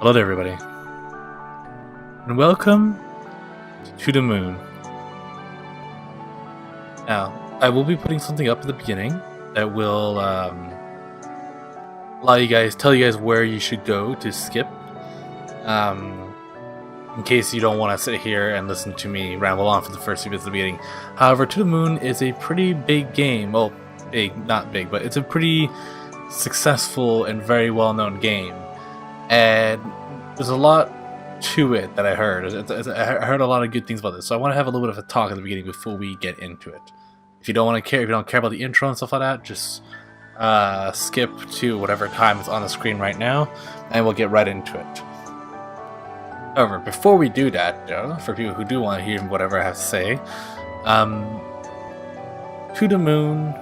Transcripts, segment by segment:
Hello there, everybody, and welcome to the moon. Now, I will be putting something up at the beginning that will tell you guys where you should go to skip, in case you don't want to sit here and listen to me ramble on for the first few bits of the beginning. However, To the Moon is a pretty big game. Well, not big, but it's a pretty successful and very well-known game. And there's a lot to it that I heard. I heard a lot of good things about this, so I want to have a little bit of a talk at the beginning before we get into it. If you don't care about the intro and stuff like that, just skip to whatever time is on the screen right now, and we'll get right into it. However, before we do that, though, for people who do want to hear whatever I have to say, To the Moon,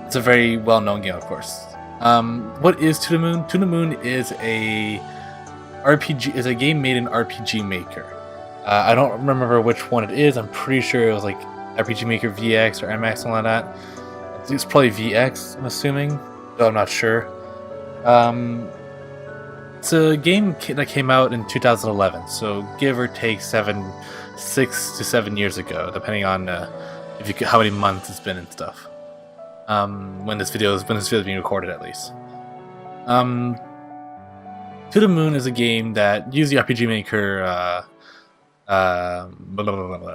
it's a very well-known game, of course. What is To the Moon? To the Moon is a game made in RPG Maker. I don't remember which one it is. I'm pretty sure it was like RPG Maker VX or MX, something like that. It's probably VX, I'm assuming, though I'm not sure. It's a game that came out in 2011, so give or take 6 to 7 years ago, depending on how many months it's been and stuff. When this video is being recorded, at least. To the Moon is a game that used the RPG Maker.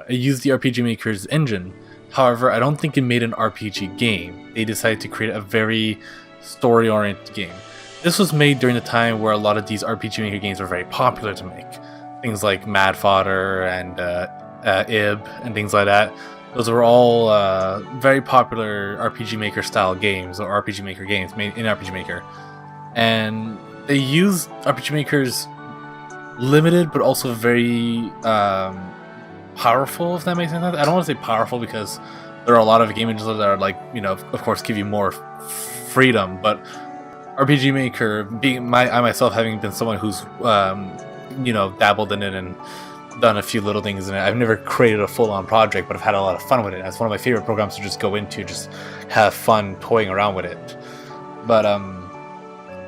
It used the RPG Maker's engine. However, I don't think it made an RPG game. They decided to create a very story-oriented game. This was made during the time where a lot of these RPG Maker games were very popular to make. Things like Mad Fodder and Ib and things like that. Those were all very popular RPG Maker style games, or RPG Maker games made in RPG Maker. And they used RPG Maker's limited but also very powerful, if that makes sense. I don't want to say powerful because there are a lot of game engines that are like, of course give you more freedom, but RPG Maker, I myself having been someone who's dabbled in it and done a few little things in it. I've never created a full-on project, but I've had a lot of fun with it. It's one of my favorite programs to just go into, just have fun toying around with it. But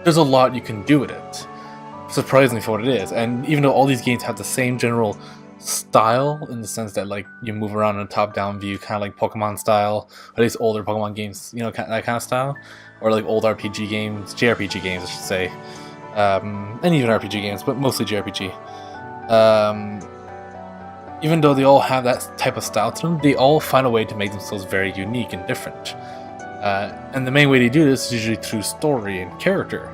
there's a lot you can do with it, surprisingly for what it is. And even though all these games have the same general style, in the sense that like you move around in a top-down view, kind of like Pokemon style, or at least older Pokemon games, that kind of style, or like old RPG games, JRPG games, I should say, and even RPG games, but mostly JRPG. Even though they all have that type of style to them, they all find a way to make themselves very unique and different. And the main way they do this is usually through story and character.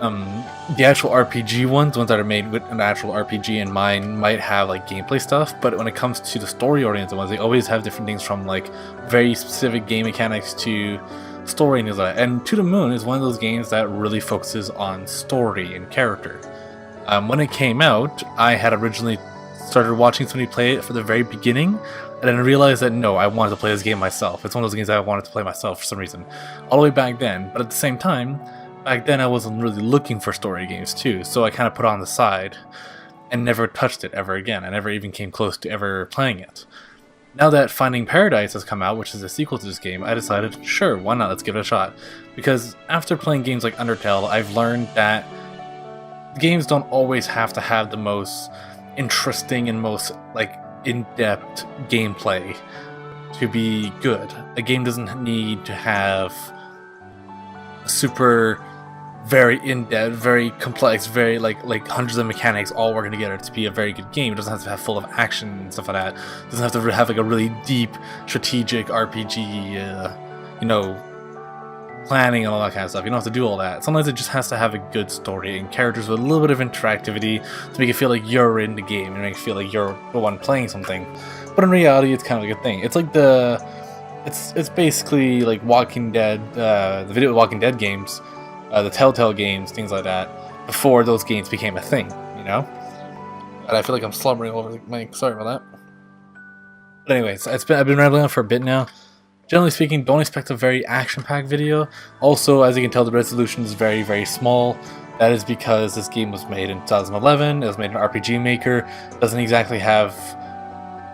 The actual RPG ones that are made with an actual RPG in mind, might have like gameplay stuff, but when it comes to the story-oriented ones, they always have different things, from like very specific game mechanics to story and things like that. And To the Moon is one of those games that really focuses on story and character. When it came out, I had originally started watching somebody play it for the very beginning, and then I realized that no, I wanted to play this game myself. It's one of those games that I wanted to play myself for some reason, all the way back then. But at the same time, back then I wasn't really looking for story games too, so I kind of put it on the side and never touched it ever again. I never even came close to ever playing it. Now that Finding Paradise has come out, which is a sequel to this game, I decided, sure, why not, let's give it a shot. Because after playing games like Undertale, I've learned that games don't always have to have the most interesting and most like in-depth gameplay to be good. A game doesn't need to have super very in-depth, very complex, very like hundreds of mechanics all working together to be a very good game. It doesn't have to have full of action and stuff like that. It doesn't have to have like a really deep strategic RPG planning and all that kind of stuff. You don't have to do all that. Sometimes it just has to have a good story and characters with a little bit of interactivity to make it feel like you're in the game and make it feel like you're the one playing something. But in reality, it's kind of a good thing. It's like it's basically like Walking Dead, the video Walking Dead games, the Telltale games, things like that, before those games became a thing, And I feel like I'm slumbering over the mic. Sorry about that. But anyways, I've been rambling on for a bit now. Generally speaking, don't expect a very action-packed video. Also, as you can tell, the resolution is very, very small. That is because this game was made in 2011. It was made in RPG Maker. Doesn't exactly have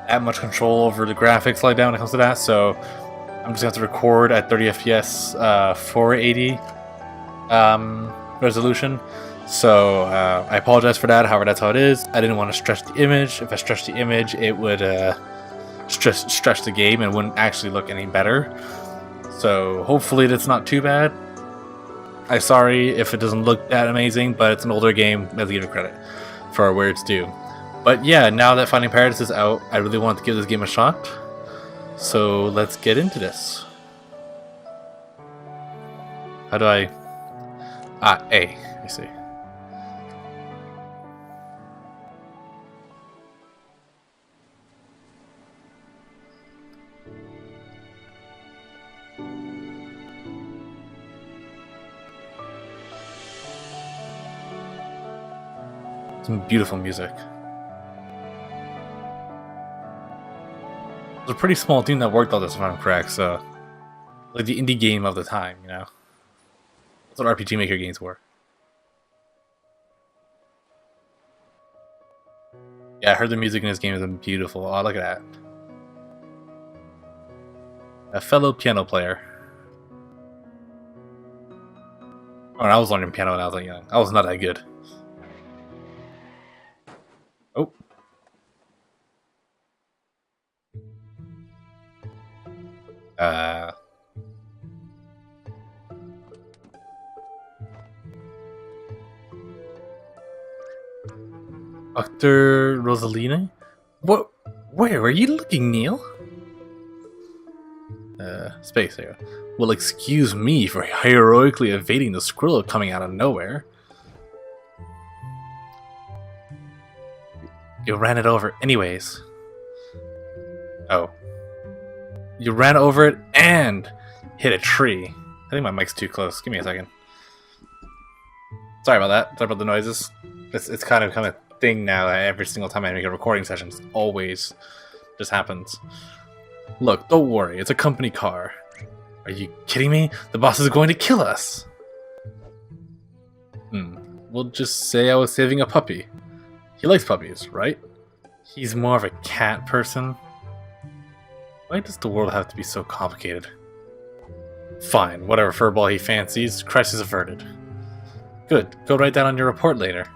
that much control over the graphics like that when it comes to that. So I'm just going to have to record at 30 FPS, 480. resolution. So I apologize for that. However, that's how it is. I didn't want to stretch the image. If I stretched the image, it would stretch the game and wouldn't actually look any better. So hopefully that's not too bad. I'm sorry if it doesn't look that amazing, but it's an older game. Let's give it credit for where it's due. But yeah, now that Finding Paradise is out, I really want to give this game a shot. So let's get into this. How do I... A. I see. Some beautiful music. It's a pretty small team that worked on this, if I'm correct, so... Like the indie game of the time, you know? That's what RPG Maker games were. Yeah, I heard the music in this game is beautiful. Oh, look at that. A fellow piano player. Oh, I was learning piano when I was young. I was not that good. Oh. Dr. Rosalina? What? Where are you looking, Neil? Space there. Well, excuse me for heroically evading the squirrel coming out of nowhere. You ran it over anyways. Oh. You ran over it and hit a tree. I think my mic's too close. Give me a second. Sorry about that. Sorry about the noises. It's kind of a thing now. Every single time I make a recording session, it always just happens. Look, don't worry. It's a company car. Are you kidding me? The boss is going to kill us. We'll just say I was saving a puppy. He likes puppies, right? He's more of a cat person. Why does the world have to be so complicated? Fine, whatever furball he fancies, crisis averted. Good, go write that on your report later.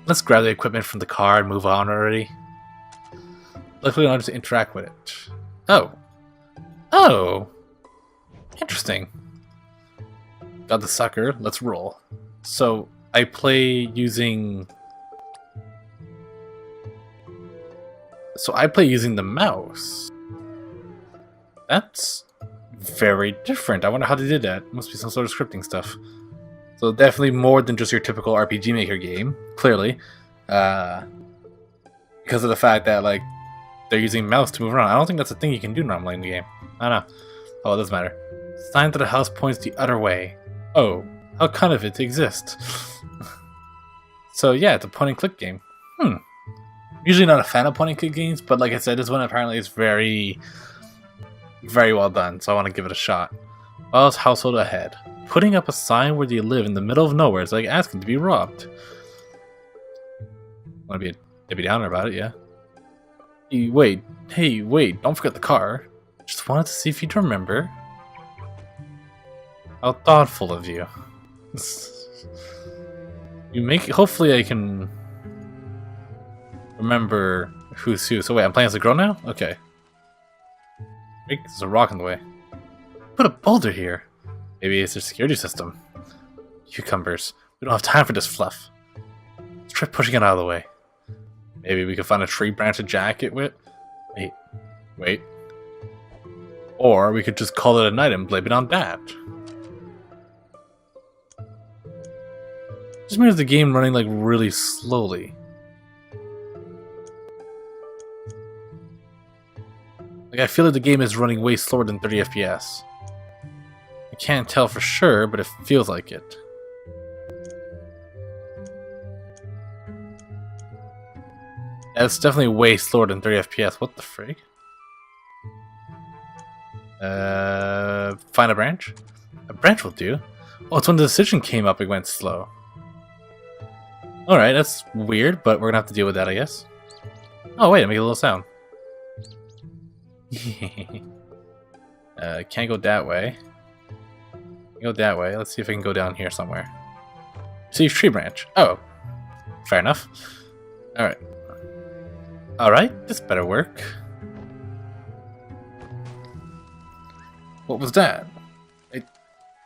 Let's grab the equipment from the car and move on already. Luckily, I don't have to interact with it. Oh. Oh! Interesting. Got the sucker, let's roll. So, I play using the mouse. That's very different. I wonder how they did that. Must be some sort of scripting stuff. So definitely more than just your typical RPG Maker game, clearly. Because of the fact that, like, they're using mouse to move around. I don't think that's a thing you can do normally in the game. I don't know. Oh, it doesn't matter. Sign to the house points the other way. Oh, how kind of it to exist. So yeah, it's a point and click game. Usually not a fan of point and click games, but like I said, this one apparently is very, very well done, so I want to give it a shot. Wild's household ahead. Putting up a sign where they live in the middle of nowhere is like asking to be robbed. Want to be a Debbie Downer about it, yeah? Hey, wait, don't forget the car. Just wanted to see if you'd remember. How thoughtful of you. Hopefully I can remember who's who. So wait, I'm playing as a girl now? Okay. Wait, there's a rock in the way. Put a boulder here. Maybe it's a security system. Cucumbers. We don't have time for this fluff. Let's try pushing it out of the way. Maybe we can find a tree branch to jack it with. Wait. Or we could just call it a night and blame it on that. Just means the game running like really slowly. Like I feel like the game is running way slower than 30 FPS. I can't tell for sure, but it feels like it. Yeah, it's definitely way slower than 30 FPS. What the frig? Find a branch? A branch will do. Oh, it's when the decision came up it went slow. Alright, that's weird, but we're gonna have to deal with that, I guess. Oh wait, I make a little sound. Can't go that way. Go that way. Let's see if I can go down here somewhere. Receive tree branch. Oh, fair enough. Alright. Alright, this better work. What was that?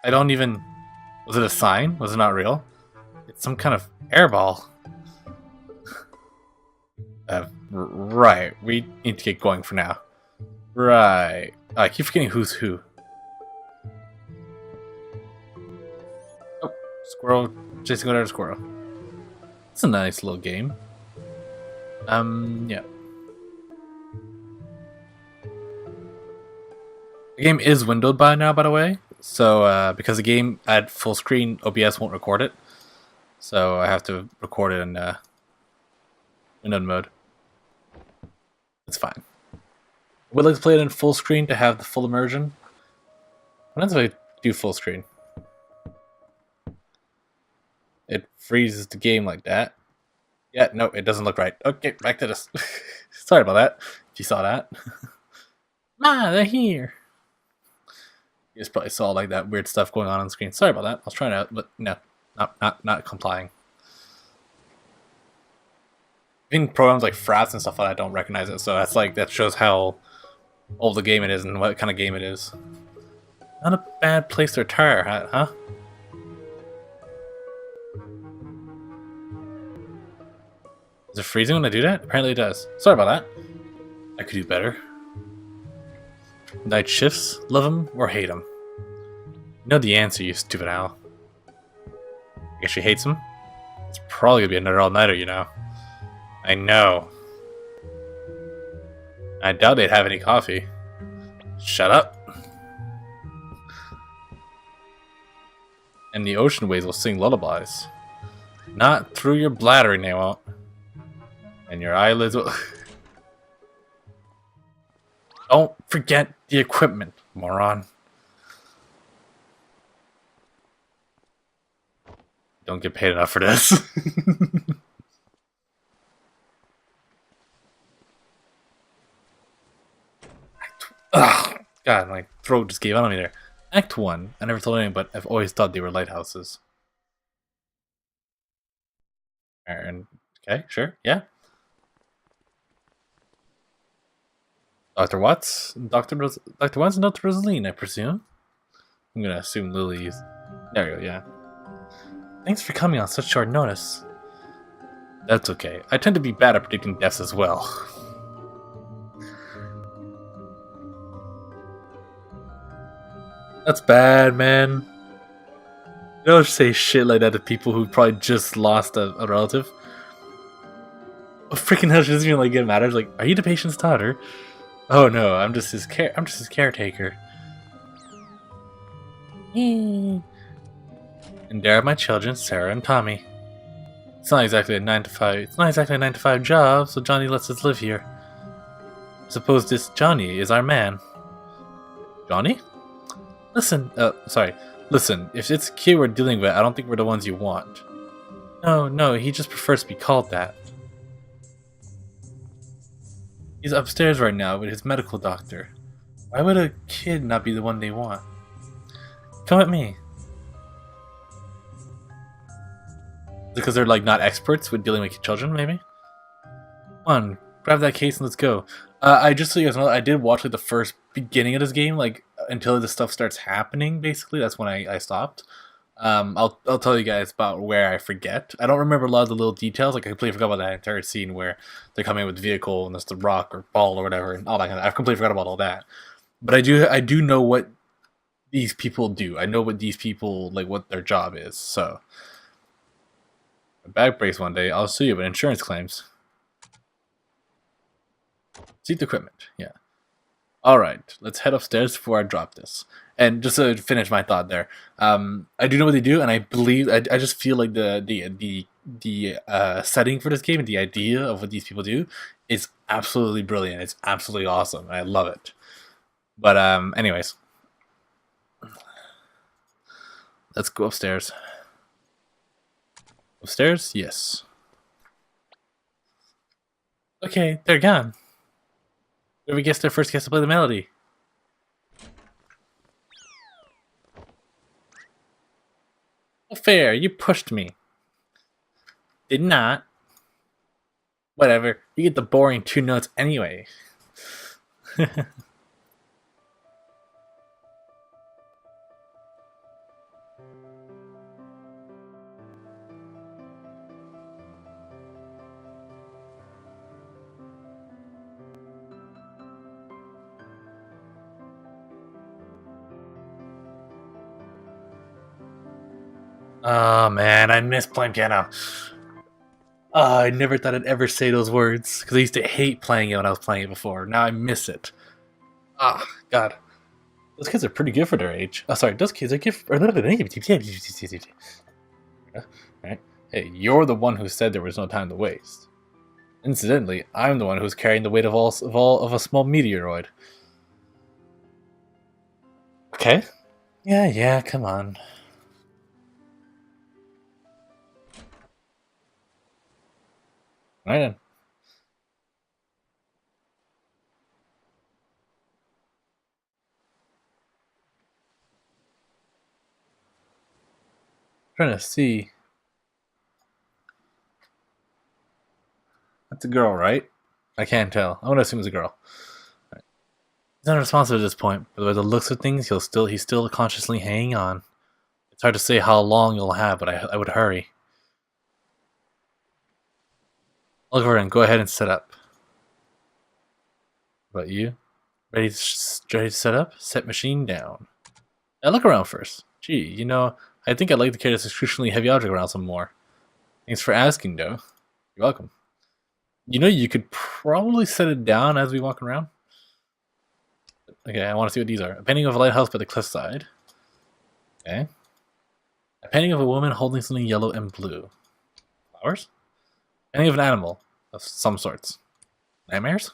I don't even... Was it a sign? Was it not real? It's some kind of airball. Right. We need to get going for now. Right. I keep forgetting who's who. Oh, squirrel. Chasing another squirrel. It's a nice little game. Yeah. The game is windowed by now, by the way. So, because the game at full screen, OBS won't record it. So I have to record it in windowed mode. It's fine. I would like to play it in full screen to have the full immersion. What happens if I do full screen? It freezes the game like that. Yeah, no, it doesn't look right. Okay, back to this. Sorry about that, if you saw that. They're here. You just probably saw like that weird stuff going on the screen. Sorry about that. I was trying out, but no, not complying. Even programs like Fraps and stuff like that don't recognize it, so that shows how old the game it is and what kind of game it is. Not a bad place to retire at, huh? Is it freezing when I do that? Apparently it does. Sorry about that. I could do better. Night shifts, love them or hate them? You know the answer, you stupid owl. I guess she hates him? It's probably gonna be another all-nighter, you know. I know. I doubt they'd have any coffee. Shut up. And the ocean waves will sing lullabies. Not through your bladdering, they won't. And your eyelids will... Don't forget the equipment, moron. Don't get paid enough for this. Ugh, God, my throat just gave out on me there. Act 1. I never told anyone, but I've always thought they were lighthouses. And okay, sure, yeah. Dr. Watts? Dr. Watts and Dr. Rosaline, I presume? I'm gonna assume Lily's... There you go, yeah. Thanks for coming on such short notice. That's okay. I tend to be bad at predicting deaths as well. That's bad, man. You don't say shit like that to people who probably just lost a relative. Oh, freaking hell, she doesn't even like get mad. She's like, are you the patient's daughter? Oh no, I'm just his caretaker. And there are my children, Sarah and Tommy. It's not exactly a 9-to-5. It's not exactly a 9-to-5 job, so Johnny lets us live here. I suppose this Johnny is our man. Johnny? Listen, Listen, if it's a kid we're dealing with, I don't think we're the ones you want. No, he just prefers to be called that. He's upstairs right now with his medical doctor. Why would a kid not be the one they want? Come with me. Because they're like not experts with dealing with children, maybe? Come on, grab that case and let's go. I just so you guys know, I did watch like the first beginning of this game, like until this stuff starts happening. Basically, that's when I stopped. I'll tell you guys about where I forget. I don't remember a lot of the little details. Like I completely forgot about that entire scene where they're coming with the vehicle and there's the rock or ball or whatever and all that kind of. I've completely forgot about all that. But I do know what these people do. I know what these people like, what their job is. So, a back breaks one day, I'll sue you with insurance claims. Seat equipment, yeah. Alright, let's head upstairs before I drop this. And just to finish my thought there, I do know what they do, and I believe I just feel like the setting for this game and the idea of what these people do is absolutely brilliant. It's absolutely awesome. And I love it. But anyways, let's go upstairs. Upstairs, yes. Okay, they're gone. Whoever gets there first gets to play the melody. Fair, you pushed me. Did not. Whatever. You get the boring 2 notes anyway. Oh man, I miss playing piano. Oh, I never thought I'd ever say those words because I used to hate playing it when I was playing it before. Now I miss it. Ah, oh, God. Those kids are pretty good for their age. Oh, sorry, those kids are good for... Right? Hey, you're the one who said there was no time to waste. Incidentally, I'm the one who's carrying the weight of a small meteoroid. Okay. Yeah, come on. Right then. Trying to see. That's a girl, right? I can't tell. I want to assume it's a girl. Right. He's unresponsive at this point, but by the looks of things, he's still consciously hanging on. It's hard to say how long you'll have, but I would hurry. Look over and go ahead and set up. What about you? Ready to set up? Set machine down. Now look around first. Gee, I think I'd like to carry this excruciatingly heavy object around some more. Thanks for asking, though. You're welcome. You could probably set it down as we walk around. Okay, I want to see what these are. A painting of a lighthouse by the cliffside. Okay. A painting of a woman holding something yellow and blue. Flowers? A painting of an animal of some sorts. Nightmares?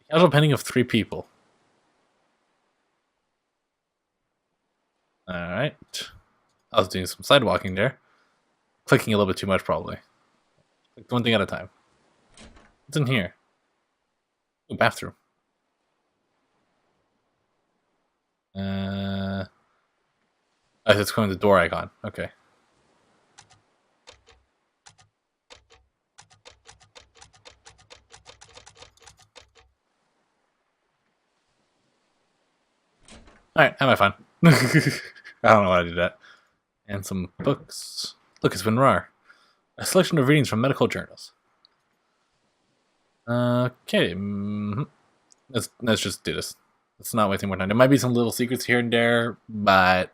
A casual painting of 3 people. Alright. I was doing some sidewalking there. Clicking a little bit too much, probably. Click one thing at a time. What's in here? Ooh, bathroom. Oh, it's going to the door icon. Okay. Alright, am I fine? I don't know why I did that. And some books. Look, it's WinRAR. A selection of readings from medical journals. Okay. Let's just do this. Let's not waste any more time. There might be some little secrets here and there, but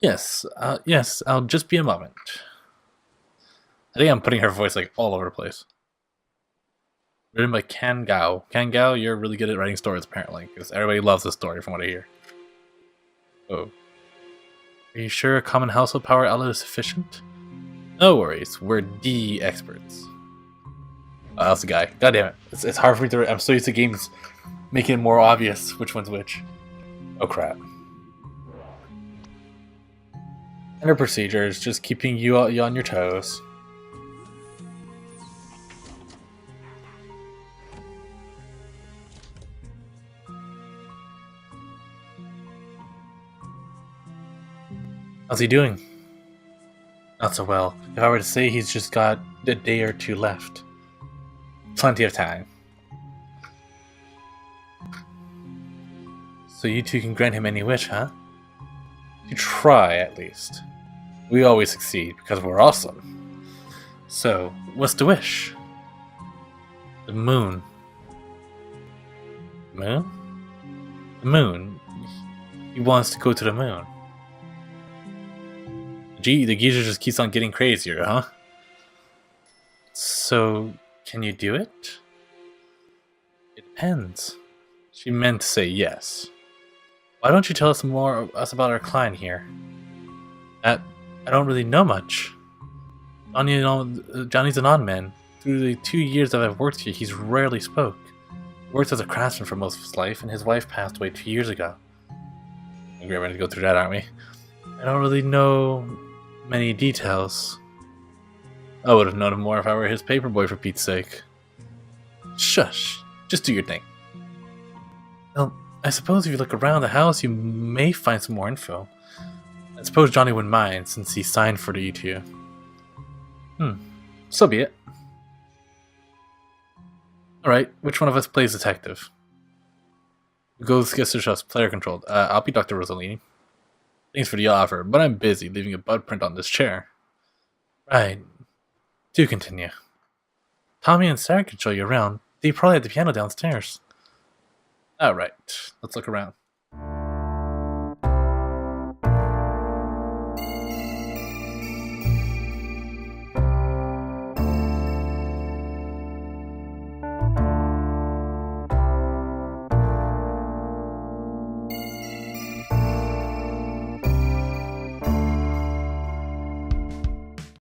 Yes, I'll just be a moment. I think I'm putting her voice like all over the place. Written by Kan Gao. Kan Gao, you're really good at writing stories apparently, because everybody loves this story from what I hear. Oh. Are you sure a common household power outlet is sufficient? No worries, we're the experts. Oh, that's the guy. God damn it. It's hard for me to... I'm so used to games making it more obvious which one's which. Oh crap. Standard procedures, just keeping you on your toes. How's he doing? Not so well. If I were to say, he's just got a day or 2 left. Plenty of time. So you 2 can grant him any wish, huh? You try, at least. We always succeed, because we're awesome. So, what's the wish? The moon. Moon? The moon. He wants to go to the moon. Gee, the geezer just keeps on getting crazier, huh? So, can you do it? It depends. She meant to say yes. Why don't you tell us more about our client here? I don't really know much. Johnny's an odd man. Through the 2 years that I've worked here, he's rarely spoke. He worked as a craftsman for most of his life, and his wife passed away 2 years ago. We're ready to go through that, aren't we? I don't really know many details. I would have known more if I were his paperboy, for Pete's sake. Shush. Just do your thing. Well, I suppose if you look around the house, you may find some more info. I suppose Johnny wouldn't mind, since he signed for the E2. So be it. Alright, which one of us plays detective? Who goes gets the shop's player controlled? I'll be Dr. Rossellini. Thanks for the offer, but I'm busy leaving a butt print on this chair. Right. Do continue. Tommy and Sarah can show you around. They probably have the piano downstairs. Alright, let's look around.